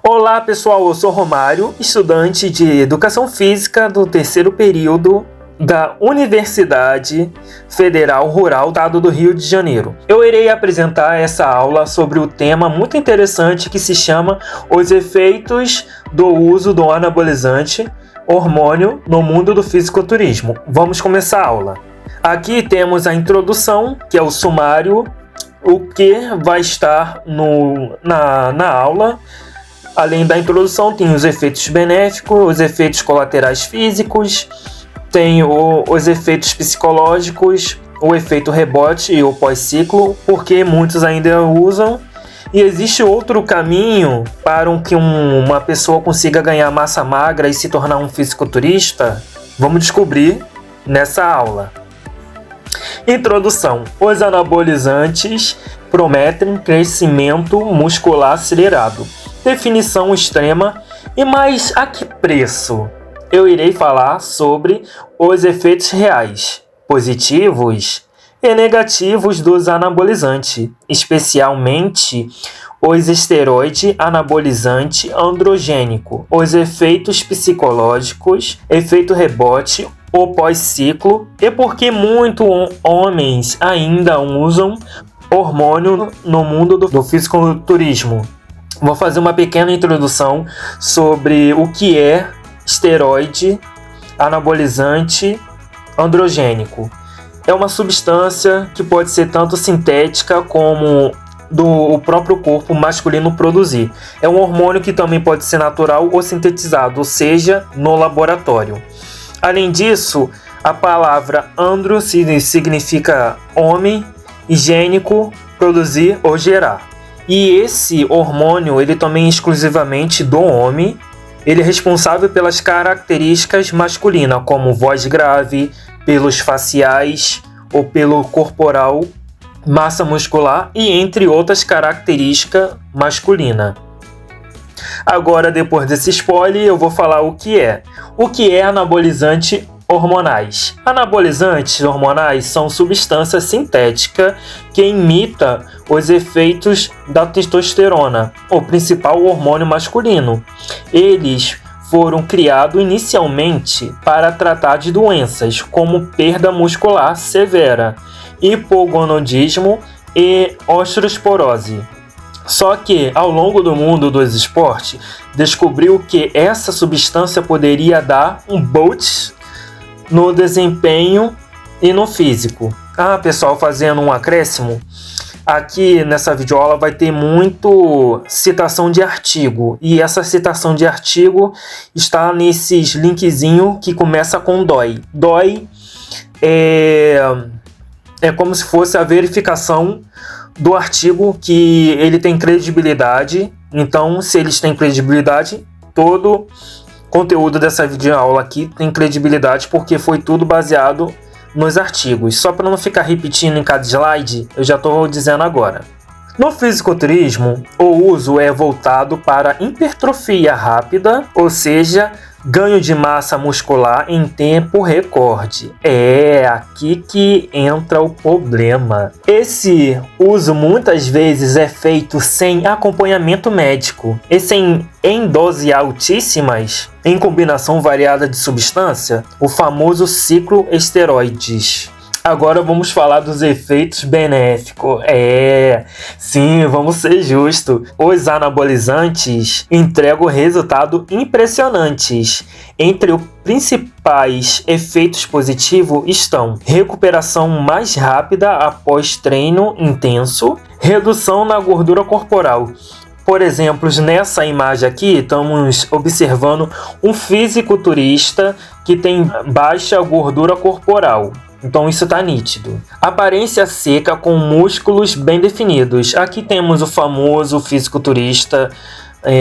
Olá pessoal, eu sou Romário, estudante de Educação Física do terceiro período da Universidade Federal Rural do Estado do Rio de Janeiro. Eu irei apresentar essa aula sobre o tema muito interessante que se chama os efeitos do uso do anabolizante hormônio no mundo do fisiculturismo. Vamos começar a aula. Aqui temos a introdução, que é o sumário, o que vai estar na aula. Além da introdução, tem os efeitos benéficos, os efeitos colaterais físicos, tem os efeitos psicológicos, o efeito rebote e o pós-ciclo, porque muitos ainda usam. E existe outro caminho para que uma pessoa consiga ganhar massa magra e se tornar um fisiculturista? Vamos descobrir nessa aula. Introdução. Os anabolizantes prometem crescimento muscular acelerado. Definição extrema. E mais a que preço? Eu irei falar sobre os efeitos reais, positivos e negativos dos anabolizantes, especialmente os esteroide anabolizante androgênico, os efeitos psicológicos, efeito rebote, o pós-ciclo e por que muitos homens ainda usam hormônio no mundo do fisiculturismo. Vou fazer uma pequena introdução sobre o que é esteroide anabolizante androgênico. É uma substância que pode ser tanto sintética como do próprio corpo masculino produzir. É um hormônio que também pode ser natural ou sintetizado, ou seja, no laboratório. Além disso, a palavra andro significa homem e gênico, produzir ou gerar. E esse hormônio, ele também é exclusivamente do homem. Ele é responsável pelas características masculinas, como voz grave, pelos faciais ou pelo corporal, massa muscular e entre outras características masculinas. Agora, depois desse spoiler, eu vou falar o que é. O que é anabolizante hormonais? Anabolizantes hormonais são substâncias sintéticas que imitam os efeitos da testosterona, o principal hormônio masculino. Eles foram criados inicialmente para tratar de doenças como perda muscular severa, hipogonadismo e osteoporose. Só que, ao longo do mundo dos esportes, descobriu que essa substância poderia dar um boost no desempenho e no físico. Pessoal, fazendo um acréscimo, aqui nessa videoaula vai ter muito citação de artigo, e essa citação de artigo está nesses linkzinho que começa com DOI. DOI é como se fosse a verificação do artigo que ele tem credibilidade. Então, se eles têm credibilidade, todo conteúdo dessa videoaula aqui tem credibilidade porque foi tudo baseado nos artigos. Só para não ficar repetindo em cada slide, eu já estou dizendo agora. No fisiculturismo, o uso é voltado para hipertrofia rápida, ou seja, ganho de massa muscular em tempo recorde. É aqui que entra o problema. Esse uso muitas vezes é feito sem acompanhamento médico e em doses altíssimas, em combinação variada de substância, o famoso ciclo esteroides. Agora vamos falar dos efeitos benéficos. Sim, vamos ser justos. Os anabolizantes entregam resultados impressionantes. Entre os principais efeitos positivos estão recuperação mais rápida após treino intenso, redução na gordura corporal. Por exemplo, nessa imagem aqui, estamos observando um fisiculturista que tem baixa gordura corporal. Então isso está nítido. Aparência seca com músculos bem definidos. Aqui temos o famoso fisiculturista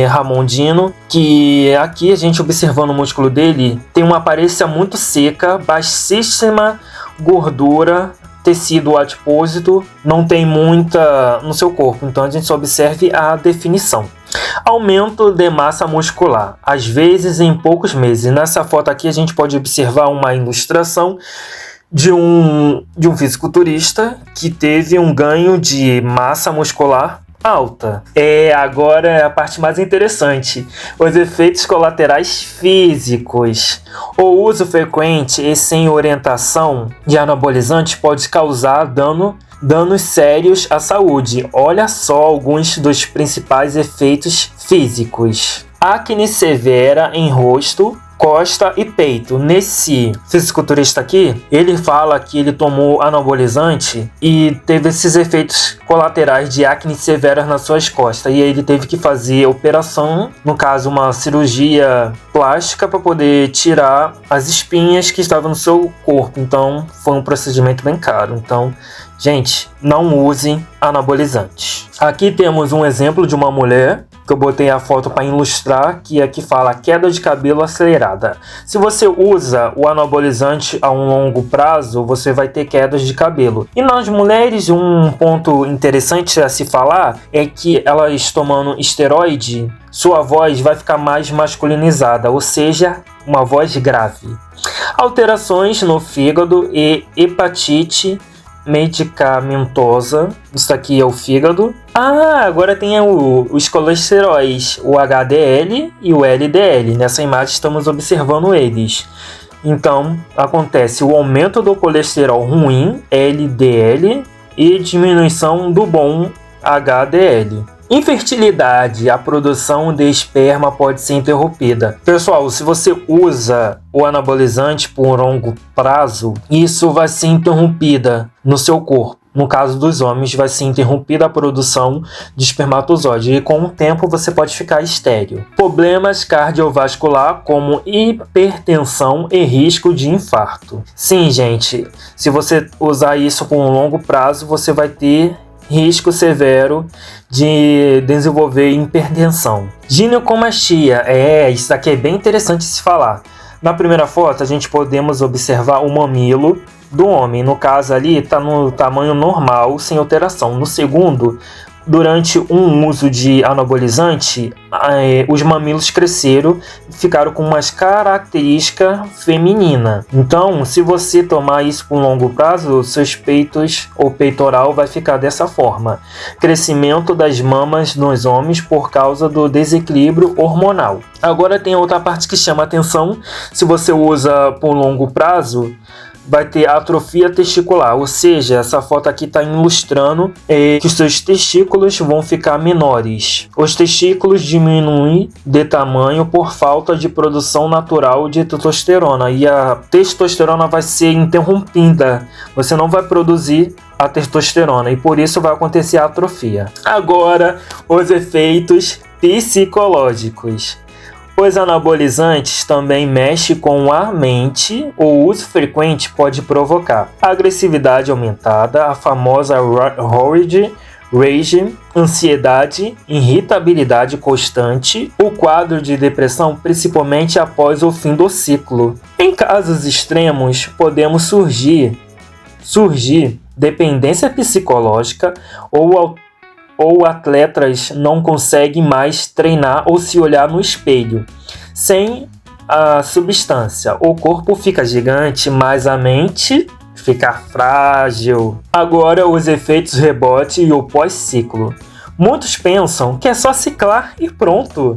Ramon Dino, que aqui a gente observando o músculo dele, tem uma aparência muito seca, baixíssima gordura, tecido adiposo, não tem muita no seu corpo. Então a gente só observe a definição. Aumento de massa muscular, às vezes em poucos meses. Nessa foto aqui a gente pode observar uma ilustração de um fisiculturista que teve um ganho de massa muscular alta. Agora é a parte mais interessante. Os efeitos colaterais físicos. O uso frequente e sem orientação de anabolizantes pode causar danos sérios à saúde. Olha só alguns dos principais efeitos físicos. Acne severa em rosto, costa e peito. Nesse fisiculturista aqui, ele fala que ele tomou anabolizante e teve esses efeitos colaterais de acne severas nas suas costas. E aí ele teve que fazer operação, no caso uma cirurgia plástica, para poder tirar as espinhas que estavam no seu corpo. Então foi um procedimento bem caro. Então, gente, não usem anabolizantes. Aqui temos um exemplo de uma mulher que eu botei a foto para ilustrar, que aqui fala queda de cabelo acelerada. Se você usa o anabolizante a um longo prazo, você vai ter quedas de cabelo. E nas mulheres, um ponto interessante a se falar é que elas tomando esteroide, sua voz vai ficar mais masculinizada, ou seja, uma voz grave. Alterações no fígado e hepatite medicamentosa. Isso aqui é o fígado. Agora tem os colesteróis, o HDL e o LDL. Nessa imagem estamos observando eles. Então, acontece o aumento do colesterol ruim, LDL, e diminuição do bom HDL. Infertilidade, a produção de esperma pode ser interrompida. Pessoal, se você usa o anabolizante por longo prazo, isso vai ser interrompida no seu corpo. No caso dos homens, vai ser interrompida a produção de espermatozoide e com o tempo você pode ficar estéril. Problemas cardiovasculares como hipertensão e risco de infarto. Sim, gente, se você usar isso por um longo prazo, você vai ter risco severo de desenvolver hipertensão. Ginecomastia, isso aqui é bem interessante de se falar. Na primeira foto, a gente podemos observar o mamilo do homem. No caso ali, está no tamanho normal, sem alteração. No segundo, durante um uso de anabolizante, os mamilos cresceram, ficaram com umas características femininas. Então, se você tomar isso por um longo prazo, seus peitos ou peitoral vai ficar dessa forma. Crescimento das mamas nos homens por causa do desequilíbrio hormonal. Agora tem outra parte que chama atenção. Se você usa por longo prazo, vai ter atrofia testicular, ou seja, essa foto aqui está ilustrando que os seus testículos vão ficar menores. Os testículos diminuem de tamanho por falta de produção natural de testosterona e a testosterona vai ser interrompida. Você não vai produzir a testosterona e por isso vai acontecer a atrofia. Agora, os efeitos psicológicos. Os anabolizantes também mexem com a mente. O uso frequente pode provocar agressividade aumentada, a famosa rage, ansiedade, irritabilidade constante, o quadro de depressão, principalmente após o fim do ciclo. Em casos extremos, podemos surgir dependência psicológica ou atletas não conseguem mais treinar ou se olhar no espelho. Sem a substância, o corpo fica gigante, mas a mente fica frágil. Agora, os efeitos rebote e o pós-ciclo. Muitos pensam que é só ciclar e pronto.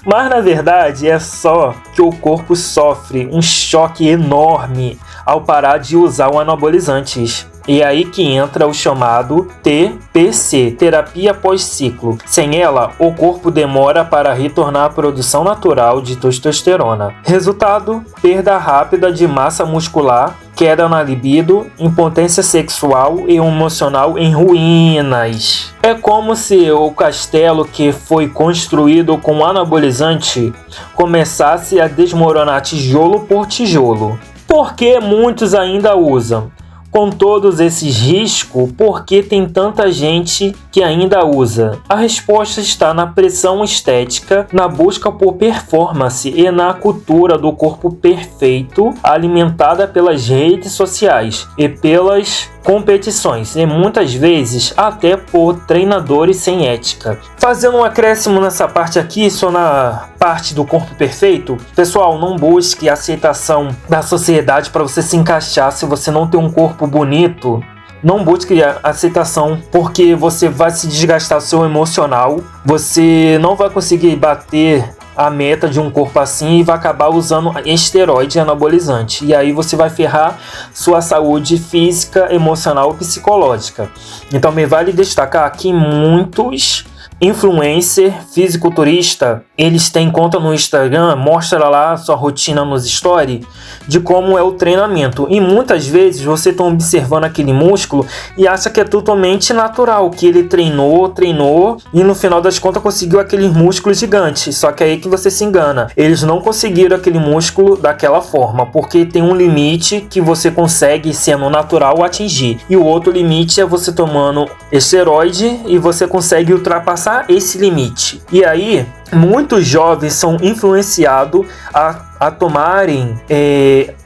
Mas na verdade é só que o corpo sofre um choque enorme ao parar de usar o anabolizantes. E é aí que entra o chamado TPC, terapia pós-ciclo. Sem ela, o corpo demora para retornar à produção natural de testosterona. Resultado: perda rápida de massa muscular, queda na libido, impotência sexual e emocional em ruínas. É como se o castelo que foi construído com anabolizante começasse a desmoronar tijolo por tijolo. Por que muitos ainda usam? Com todos esses riscos, por que tem tanta gente que ainda usa? A resposta está na pressão estética, na busca por performance e na cultura do corpo perfeito, alimentada pelas redes sociais e pelas competições, e muitas vezes até por treinadores sem ética. Fazendo um acréscimo nessa parte aqui, só na parte do corpo perfeito, pessoal, não busque a aceitação da sociedade para você se encaixar. Se você não tem um corpo bonito, Não busque a aceitação, porque você vai se desgastar o seu emocional, você não vai conseguir bater a meta de um corpo assim e vai acabar usando esteroide anabolizante. E aí você vai ferrar sua saúde física, emocional e psicológica. Então me vale destacar que muitos influencer, fisiculturista, eles têm conta no Instagram, mostra lá sua rotina nos stories de como é o treinamento. E muitas vezes você está observando aquele músculo e acha que é totalmente natural, que ele treinou e no final das contas conseguiu aquele músculo gigante. Só que é aí que você se engana. Eles não conseguiram aquele músculo daquela forma, porque tem um limite que você consegue, sendo natural, atingir. E o outro limite é você tomando esteroide e você consegue ultrapassar esse limite. E aí, muitos jovens são influenciados a tomarem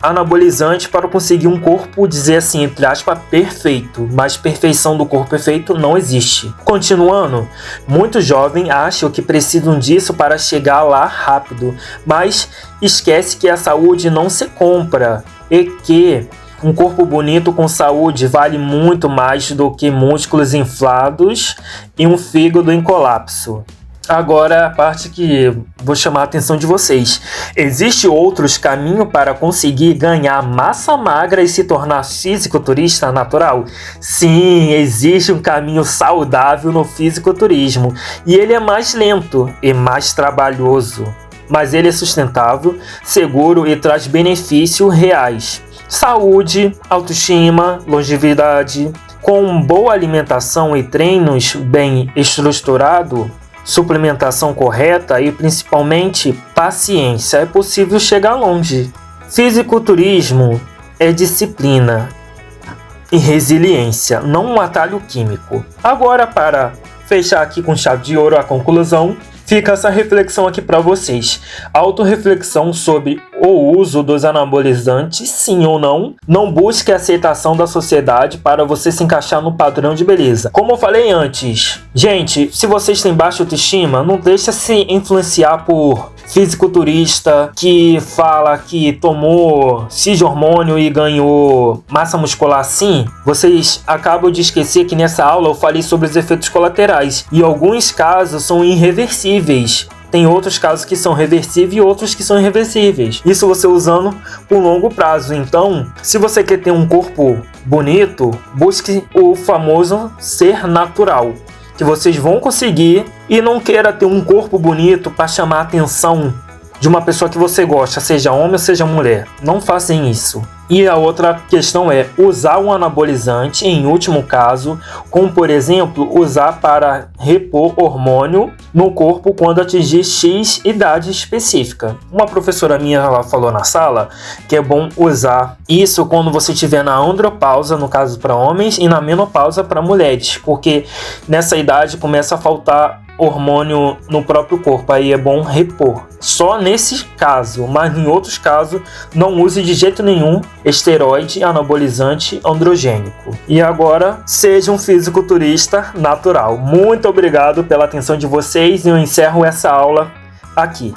anabolizante para conseguir um corpo, dizer assim, entre aspas, perfeito. Mas perfeição do corpo perfeito não existe. Continuando, muitos jovens acham que precisam disso para chegar lá rápido, mas esquece que a saúde não se compra e que um corpo bonito com saúde vale muito mais do que músculos inflados e um fígado em colapso. Agora a parte que vou chamar a atenção de vocês. Existem outros caminhos para conseguir ganhar massa magra e se tornar fisiculturista natural? Sim, existe um caminho saudável no fisiculturismo. E ele é mais lento e mais trabalhoso. Mas ele é sustentável, seguro e traz benefícios reais. Saúde, autoestima, longevidade. Com boa alimentação e treinos bem estruturados, suplementação correta e principalmente paciência, é possível chegar longe. Fisiculturismo é disciplina e resiliência, não um atalho químico. Agora, para fechar aqui com chave de ouro a conclusão, fica essa reflexão aqui para vocês. Autoreflexão sobre o uso dos anabolizantes, sim ou não. Não busque a aceitação da sociedade para você se encaixar no padrão de beleza. Como eu falei antes, gente, se vocês têm baixa autoestima, não deixa se influenciar por fisiculturista que fala que tomou X hormônio e ganhou massa muscular assim. Vocês acabam de esquecer que nessa aula eu falei sobre os efeitos colaterais e alguns casos são irreversíveis. Tem outros casos que são reversíveis e outros que são irreversíveis. Isso você usando por longo prazo. Então, se você quer ter um corpo bonito, busque o famoso ser natural, que vocês vão conseguir, e não queira ter um corpo bonito para chamar a atenção de uma pessoa que você gosta, seja homem ou seja mulher. Não façam isso. E a outra questão é usar um anabolizante, em último caso, como por exemplo, usar para repor hormônio no corpo quando atingir X idade específica. Uma professora minha ela falou na sala que é bom usar isso quando você estiver na andropausa, no caso para homens, e na menopausa para mulheres, porque nessa idade começa a faltar hormônio no próprio corpo, aí é bom repor. Só nesse caso, mas em outros casos, não use de jeito nenhum esteroide, anabolizante androgênico. E agora, seja um fisiculturista natural. Muito obrigado pela atenção de vocês e eu encerro essa aula aqui.